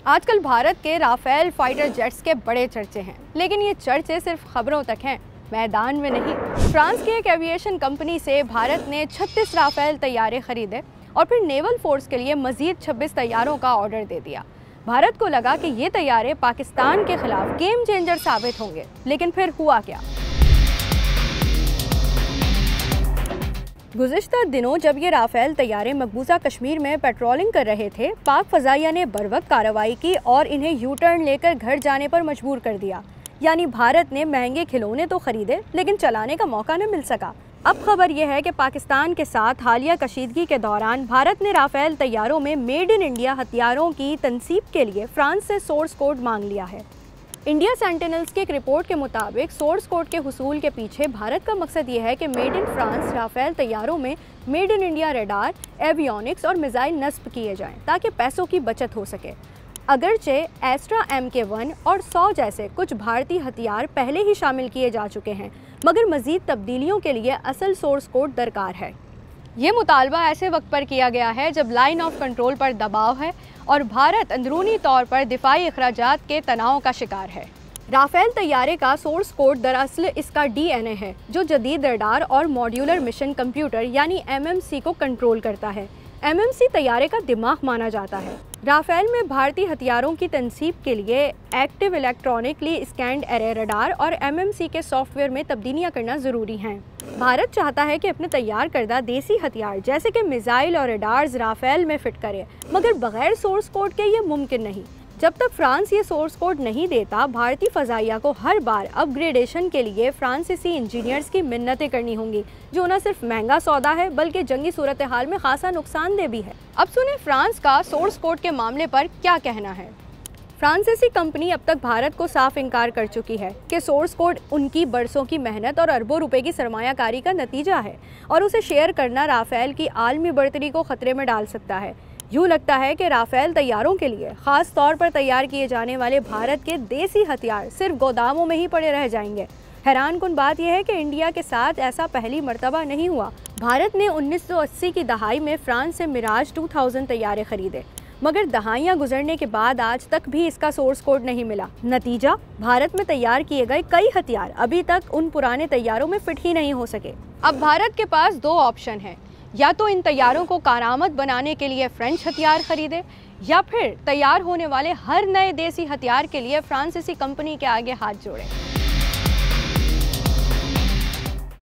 आजकल भारत के Rafale fighter jets के बड़े चर्चे हैं, लेकिन ये चर्चे सिर्फ खबरों तक हैं, मैदान में नहीं। फ्रांस की एक एविएशन कंपनी से भारत ने 36 राफेल तैयारे खरीदे और फिर नेवल फोर्स के लिए मजीद 26 तैयारों का ऑर्डर दे दिया। भारत को लगा कि ये तैयारे पाकिस्तान के खिलाफ गेम चेंजर साबित होंगे, लेकिन फिर हुआ क्या? गुज़िश्ता दिनों जब ये राफेल तैयारे मकबूजा कश्मीर में पेट्रोलिंग कर रहे थे, पाक फ़ज़ाइया ने बरवक्त कार्रवाई की और इन्हें यू टर्न लेकर घर जाने पर मजबूर कर दिया। यानी भारत ने महंगे खिलौने तो खरीदे, लेकिन चलाने का मौका न मिल सका। अब खबर यह है कि पाकिस्तान के साथ हालिया कशीदगी के दौरान भारत ने राफेल तैयारों में मेड इन इंडिया हथियारों की तनसीब के लिए फ्रांस से सोर्स कोड मांग लिया है। इंडिया सेंटिनल्स की एक रिपोर्ट के मुताबिक सोर्स कोड के हुसूल के पीछे भारत का मकसद ये है कि मेड इन फ्रांस राफेल तैयारों में made in India radar, avionics और मिसाइल नस्ब किए जाएं, ताकि पैसों की बचत हो सके। अगरचे एस्ट्रा MK1 और 100 जैसे कुछ भारतीय हथियार पहले ही शामिल किए जा चुके हैं, मगर मज़ीद तब्दीलियों के लिए असल सोर्स कोड दरकार है। ये मुतालबा ऐसे वक्त पर किया गया है जब लाइन ऑफ कंट्रोल पर दबाव है और भारत अंदरूनी तौर पर दिफाई अखराजात के तनाव का शिकार है। राफेल तैयारे का सोर्स कोड दरअसल इसका DNA है, जो जदीद रडार और मॉड्यूलर मिशन कंप्यूटर यानी MMC को कंट्रोल करता है। MMC तैयारे का दिमाग माना जाता है। राफेल में भारतीय हथियारों की तनसीब के लिए active electronically scanned array radar और MMC के सॉफ्टवेयर में तब्दीलियां करना ज़रूरी हैं। भारत चाहता है कि अपने तैयार करदा देसी हथियार जैसे कि मिसाइल और रडार्स राफेल में फिट करे, मगर बगैर सोर्स कोड के ये मुमकिन नहीं। जब तक फ्रांस ये सोर्स कोड नहीं देता, भारतीय फ़ज़ाइया को हर बार अपग्रेडेशन के लिए फ्रांसीसी इंजीनियर्स की मिन्नतें करनी होंगी, जो न सिर्फ महंगा सौदा है बल्कि जंगी सूरत हाल में खासा नुकसानदेह भी है। अब सुने फ्रांस का सोर्स कोड के मामले पर क्या कहना है। फ्रांसीसी कंपनी अब तक भारत को साफ इनकार कर चुकी है कि सोर्स कोड उनकी बरसों की मेहनत और अरबों रुपए की सरमायाकारी का नतीजा है और उसे शेयर करना राफेल की आलमी बढ़तरी को खतरे में डाल सकता है। यूँ लगता है कि राफेल तैयारों के लिए ख़ास तौर पर तैयार किए जाने वाले भारत के देसी हथियार सिर्फ गोदामों में ही पड़े रह जाएंगे। हैरानकुन बात यह है कि इंडिया के साथ ऐसा पहली मर्तबा नहीं हुआ। भारत ने 1980 की दहाई में फ्रांस से मिराज 2000 तैयारे खरीदे, मगर दहाइयाँ गुजरने के बाद आज तक भी इसका सोर्स कोड नहीं मिला। नतीजा, भारत में तैयार किए गए कई हथियार अभी तक उन पुराने तैयारों में फिट ही नहीं हो सके। अब भारत के पास दो ऑप्शन हैं, या तो इन तैयारों को कारआमद बनाने के लिए फ्रेंच हथियार खरीदे, या फिर तैयार होने वाले हर नए देसी हथियार के लिए फ्रांसीसी कंपनी के आगे हाथ जोड़े।